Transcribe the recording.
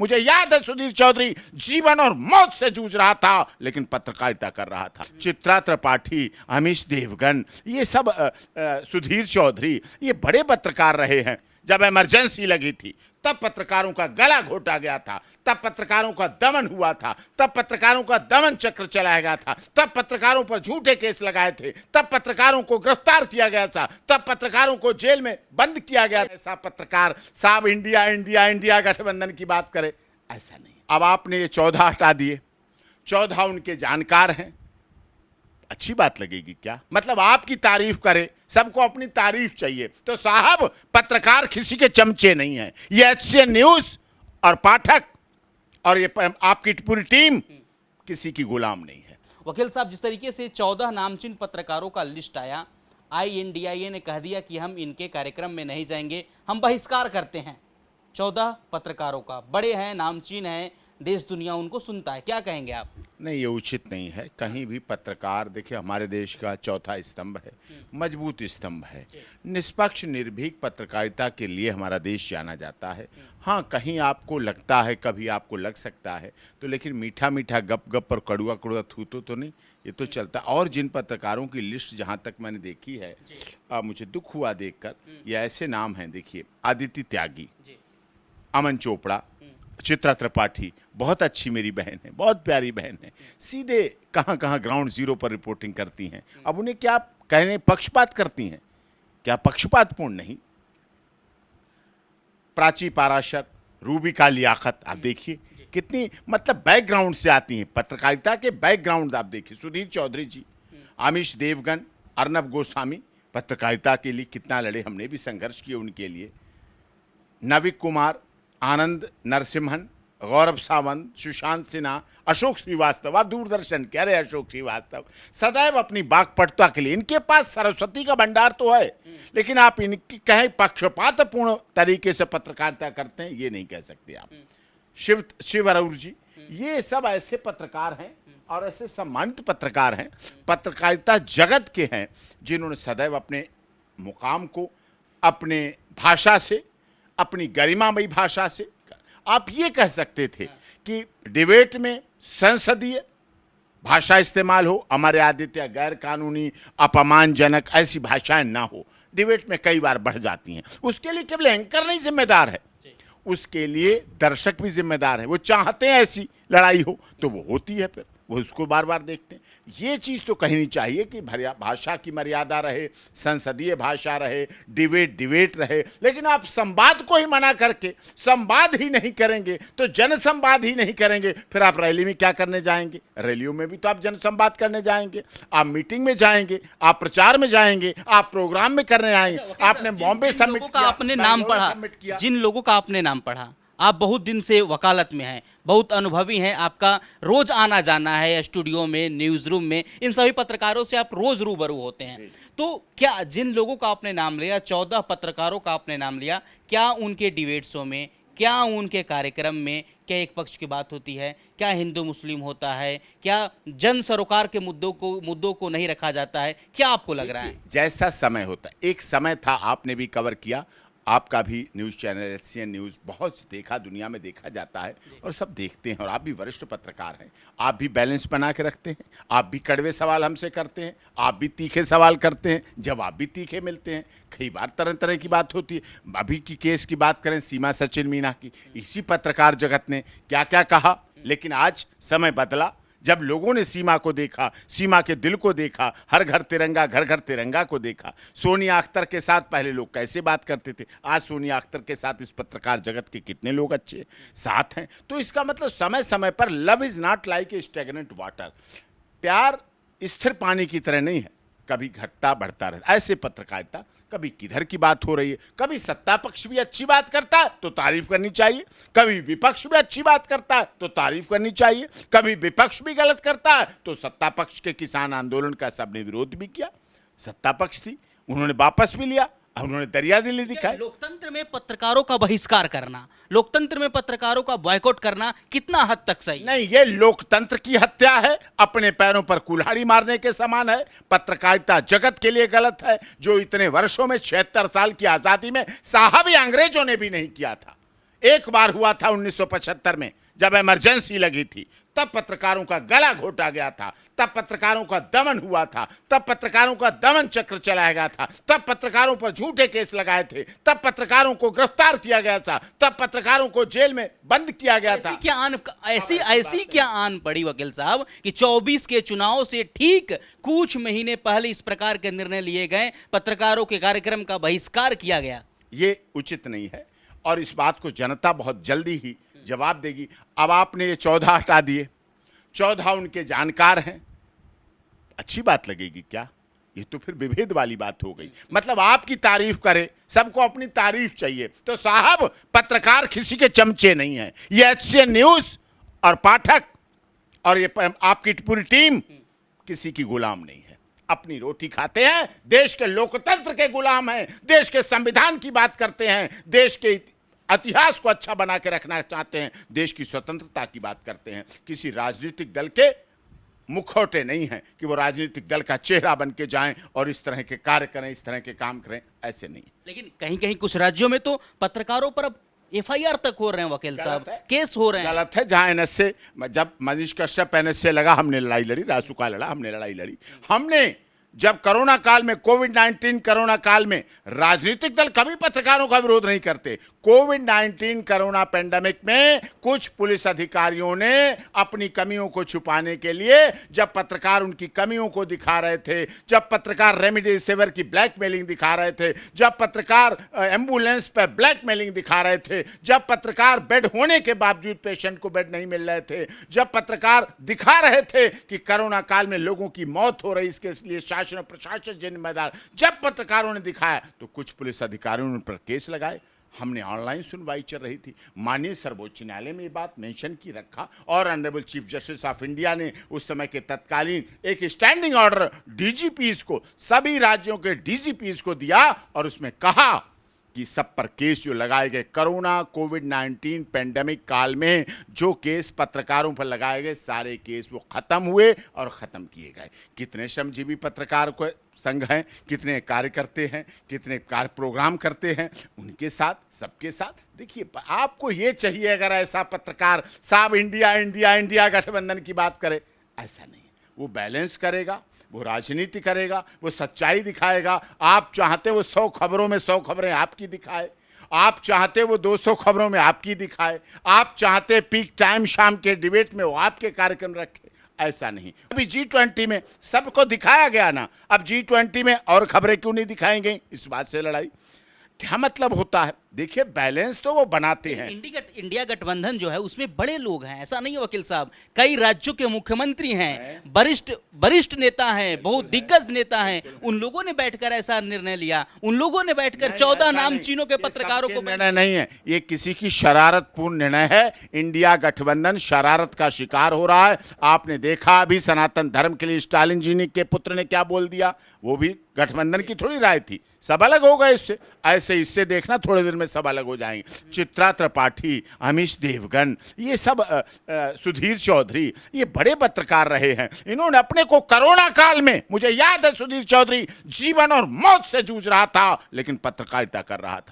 मुझे याद है सुधीर चौधरी जीवन और मौत से जूझ रहा था, लेकिन पत्रकारिता कर रहा था। चित्रा त्रिपाठी, अमीश देवगन, ये सब सुधीर चौधरी, ये बड़े पत्रकार रहे हैं। जब इमरजेंसी लगी थी तब पत्रकारों का गला घोटा गया था, तब पत्रकारों का दमन हुआ था, तब पत्रकारों का दमन चक्र चलाया गया था, तब पत्रकारों पर झूठे केस लगाए थे, तब पत्रकारों को गिरफ्तार किया गया था, तब पत्रकारों को जेल में बंद किया गया। ऐसा पत्रकार साहब इंडिया इंडिया इंडिया गठबंधन की बात करे, ऐसा नहीं। अब आपने ये 14 हटा दिए, 14 उनके जानकार हैं, अच्छी बात लगेगी क्या? मतलब आपकी तारीफ करे, सबको अपनी तारीफ चाहिए। तो साहब पत्रकार किसी के चमचे नहीं है, ये एचसीएन न्यूज और पाठक और ये आपकी पूरी टीम किसी की गुलाम नहीं है। वकील साहब, जिस तरीके से 14 नामचीन पत्रकारों का लिस्ट आया, INDIA ने कह दिया कि हम इनके कार्यक्रम में नहीं जाएंगे, हम बहिष्कार करते हैं। 14 पत्रकारों का, बड़े हैं, नामचीन हैं, देश दुनिया उनको सुनता है, क्या कहेंगे आप? नहीं, ये उचित नहीं है। कहीं भी पत्रकार, देखिए हमारे देश का चौथा स्तंभ है, मजबूत स्तंभ है। निष्पक्ष निर्भीक पत्रकारिता के लिए हमारा देश जाना जाता है। हाँ, कहीं आपको लगता है, कभी आपको लग सकता है तो, लेकिन मीठा मीठा गप गप और कड़ुआ कड़ुआ थू तो नहीं, ये तो चलता। और जिन पत्रकारों की लिस्ट जहाँ तक मैंने देखी है, मुझे दुख हुआ देखकर। ये ऐसे नाम हैं, देखिए आदित्य त्यागी, अमन चोपड़ा, चित्रा त्रिपाठी, बहुत अच्छी मेरी बहन है, बहुत प्यारी बहन है, सीधे कहाँ कहाँ ग्राउंड जीरो पर रिपोर्टिंग करती हैं। अब उन्हें क्या कहने पक्षपात करती हैं? क्या पक्षपातपूर्ण नहीं? प्राची पाराशर, रूबिका लियाकत, आप देखिए कितनी मतलब बैकग्राउंड से आती हैं, पत्रकारिता के बैकग्राउंड आप देखिए। सुधीर चौधरी जी, अमीश देवगन, अर्नब गोस्वामी पत्रकारिता के लिए कितना लड़े, हमने भी संघर्ष किए उनके लिए। नविक कुमार, आनंद नरसिम्हन, गौरव सावंत, सुशांत सिन्हा, अशोक श्रीवास्तव, आप दूरदर्शन कह रहे अशोक श्रीवास्तव सदैव अपनी वाक्पटुता के लिए, इनके पास सरस्वती का भंडार तो है, लेकिन आप इनकी कहें पक्षपातपूर्ण तरीके से पत्रकारिता करते हैं, ये नहीं कह सकते आप। शिव अरोड़ जी, ये सब ऐसे पत्रकार हैं और ऐसे सम्मानित पत्रकार हैं, पत्रकारिता जगत के हैं, जिन्होंने सदैव अपने मुकाम को अपने भाषा से, अपनी गरिमामयी भाषा से, आप ये कह सकते थे कि डिबेट में संसदीय भाषा इस्तेमाल हो, अमर्यादित या गैर कानूनी, अपमानजनक ऐसी भाषाएं ना हो। डिबेट में कई बार बढ़ जाती हैं, उसके लिए केवल एंकर नहीं जिम्मेदार है, उसके लिए दर्शक भी जिम्मेदार है। वो चाहते हैं ऐसी लड़ाई हो तो वो होती है, फिर वो उसको बार बार देखते हैं। ये चीज़ तो कहनी चाहिए कि भाषा की मर्यादा रहे, संसदीय भाषा रहे, डिबेट रहे, लेकिन आप संवाद को ही मना करके संवाद ही नहीं करेंगे तो जनसंवाद ही नहीं करेंगे, फिर आप रैली में क्या करने जाएंगे? रैलियों में भी तो आप जनसंवाद करने जाएंगे, आप मीटिंग में जाएंगे, आप प्रचार में जाएंगे, आप प्रोग्राम में करने आएंगे। आपने बॉम्बे समिट का आपने नाम पढ़ा, जिन लोगों का आपने नाम पढ़ा, आप बहुत दिन से वकालत में हैं, बहुत अनुभवी हैं, आपका रोज आना जाना है स्टूडियो में, न्यूज़ रूम में, इन सभी पत्रकारों से आप रोज रूबरू होते हैं। तो क्या जिन लोगों का आपने नाम लिया, 14 पत्रकारों का आपने नाम लिया, क्या उनके डिबेट शो में, क्या उनके कार्यक्रम में क्या एक पक्ष की बात होती है? क्या हिंदू मुस्लिम होता है? क्या जन सरोकार के मुद्दों को नहीं रखा जाता है? क्या आपको लग रहा है? जैसा समय होता है, एक समय था, आपने भी कवर किया, आपका भी न्यूज़ चैनल एचसीएन न्यूज़ बहुत देखा, दुनिया में देखा जाता है और सब देखते हैं, और आप भी वरिष्ठ पत्रकार हैं, आप भी बैलेंस बना के रखते हैं, आप भी कड़वे सवाल हमसे करते हैं, आप भी तीखे सवाल करते हैं, जवाब भी तीखे मिलते हैं, कई बार तरह तरह की बात होती है। अभी की केस की बात करें, सीमा सचिन मीना की, इसी पत्रकार जगत ने क्या क्या कहा, लेकिन आज समय बदला। जब लोगों ने सीमा को देखा, सीमा के दिल को देखा, हर घर तिरंगा, घर घर तिरंगा को देखा, सोनिया अख्तर के साथ पहले लोग कैसे बात करते थे, आज सोनिया अख्तर के साथ इस पत्रकार जगत के कितने लोग अच्छे साथ हैं। तो इसका मतलब समय समय पर love is not like a stagnant water, प्यार स्थिर पानी की तरह नहीं है, कभी घटता बढ़ता रहता। ऐसे पत्रकारिता, कभी किधर की बात हो रही है, कभी सत्ता पक्ष भी अच्छी बात करता है तो तारीफ करनी चाहिए, कभी विपक्ष भी अच्छी बात करता है तो तारीफ करनी चाहिए, कभी विपक्ष भी गलत करता है तो सत्ता पक्ष के किसान आंदोलन का सबने विरोध भी किया, सत्ता पक्ष थी, उन्होंने वापस भी लिया, उन्होंने दरियादिली दिखाई। लोकतंत्र में पत्रकारों का बहिष्कार करना, लोकतंत्र में पत्रकारों का बॉयकॉट करना कितना हद तक सही? नहीं, ये लोकतंत्र की हत्या है, अपने पैरों पर कुल्हाड़ी मारने के समान है, पत्रकारिता जगत के लिए गलत है, जो इतने वर्षों में 76 साल की आजादी में साहब ही अंग्रेजों ने भी नहीं किया था। एक बार हुआ था 1975 में, जब इमरजेंसी लगी थी, तब पत्रकारों का गला घोटा गया था, तब पत्रकारों का दमन हुआ था, तब पत्रकारों का दमन चक्र चलाया गया था, तब पत्रकारों पर झूठे केस लगाए थे, तब पत्रकारों को गिरफ्तार किया गया था, तब पत्रकारों को जेल में बंद किया गया था। ऐसी क्या आन पड़ी वकील साहब कि 24 के चुनाव से ठीक कुछ महीने पहले इस प्रकार के निर्णय लिए गए, पत्रकारों के कार्यक्रम का बहिष्कार किया गया? ये उचित नहीं है और इस बात को जनता बहुत जल्दी ही जवाब देगी। अब आपने ये 14 हटा दिए, 14 उनके जानकार हैं, अच्छी बात लगेगी क्या? ये तो फिर विभेद वाली बात हो गई। मतलब आपकी तारीफ करे, सबको अपनी तारीफ चाहिए, तो साहब पत्रकार किसी के चमचे नहीं है। ये एचसीएन न्यूज और पाठक और ये आपकी पूरी टीम किसी की गुलाम नहीं है, अपनी रोटी खाते हैं, देश के लोकतंत्र के गुलाम हैं, देश के संविधान की बात करते हैं, देश के इतिहास को अच्छा बना के रखना चाहते हैं, देश की स्वतंत्रता की बात करते हैं। किसी राजनीतिक दल के मुखौटे नहीं हैं कि वो राजनीतिक दल का चेहरा बन के जाएं और इस तरह के कार्य करें, इस तरह के काम करें, ऐसे नहीं। लेकिन कहीं कहीं कुछ राज्यों में तो पत्रकारों पर अब एफआईआर तक हो रहे हैं वकील साहब, केस हो रहे हैं। गलत है। जहां एनएसए, जब मनीष कश्यप एनएसए लगा, हमने लड़ाई लड़ी, रासुका लड़ा, हमने लड़ाई लड़ी। हमने जब कोरोना काल में, कोविड-19 कोरोना काल में, राजनीतिक दल कभी पत्रकारों का विरोध नहीं करते। कोविड-19 कोरोना पेंडेमिक में कुछ पुलिस अधिकारियों ने अपनी कमियों को छुपाने के लिए, जब पत्रकार उनकी कमियों को दिखा रहे थे, जब पत्रकार रेमडेसिविर की ब्लैकमेलिंग दिखा रहे थे, जब पत्रकार एम्बुलेंस पर ब्लैकमेलिंग दिखा रहे थे, जब पत्रकार बेड होने के बावजूद पेशेंट को बेड नहीं मिल रहे थे, जब पत्रकार दिखा रहे थे कि कोरोना काल में लोगों की मौत हो रही, इसके लिए शासन और प्रशासन जिम्मेदार, जब पत्रकारों ने दिखाया तो कुछ पुलिस अधिकारियों ने उन पर केस लगाए। हमने ऑनलाइन सुनवाई चल रही थी, माननीय सर्वोच्च न्यायालय में ये बात मेंशन की रखा और honourable chief justice of India ने उस समय के तत्कालीन एक स्टैंडिंग ऑर्डर डीजीपीज को, सभी राज्यों के डीजीपीज को दिया और उसमें कहा कि सब पर केस जो लगाए गए, कोरोना कोविड-19 पेंडेमिक काल में जो केस पत्रकारों पर लगाए गए, सारे केस वो खत्म हुए और ख़त्म किए गए। कितने श्रमजीवी पत्रकार को संघ हैं, कितने कार्यकर्ते हैं, कितने कार्य प्रोग्राम करते हैं, उनके साथ, सबके साथ। देखिए, आपको ये चाहिए अगर ऐसा पत्रकार साहब इंडिया इंडिया इंडिया गठबंधन की बात करे, ऐसा नहीं। वो बैलेंस करेगा, वो राजनीति करेगा, वो सच्चाई दिखाएगा। आप चाहते वो 100 खबरों में 100 खबरें आपकी दिखाए, आप चाहते वो 200 खबरों में आपकी दिखाए, आप चाहते पीक टाइम शाम के डिबेट में वो आपके कार्यक्रम रखे, ऐसा नहीं। अभी G20 में सबको दिखाया गया ना, अब G20 में और खबरें क्यों नहीं दिखाई गई? इस बात से लड़ाई क्या मतलब होता है? देखिए, बैलेंस तो वो बनाते हैं। इंडिया गठबंधन जो है उसमें बड़े लोग हैं, ऐसा नहीं है वकील साहब, कई राज्यों के मुख्यमंत्री हैं, वरिष्ठ नेता हैं, बहुत दिग्गज नेता हैं, उन लोगों ने बैठकर ऐसा निर्णय लिया, उन लोगों ने बैठकर 14 नामचीनों के पत्रकारों को। निर्णय नहीं है, ये किसी की शरारतपूर्ण निर्णय है। इंडिया गठबंधन शरारत का शिकार हो रहा है। आपने देखा अभी सनातन धर्म के लिए स्टालिन जी के पुत्र ने क्या बोल दिया, वो भी गठबंधन की थोड़ी राय थी, सब अलग हो गए इससे। ऐसे इससे देखना थोड़े दिन में सब अलग हो जाएंगे। चित्रा त्रिपाठी, अमीश देवगन, ये सब सुधीर चौधरी, ये बड़े पत्रकार रहे हैं। इन्होंने अपने को कोरोना काल में, मुझे याद है सुधीर चौधरी जीवन और मौत से जूझ रहा था, लेकिन पत्रकारिता कर रहा था।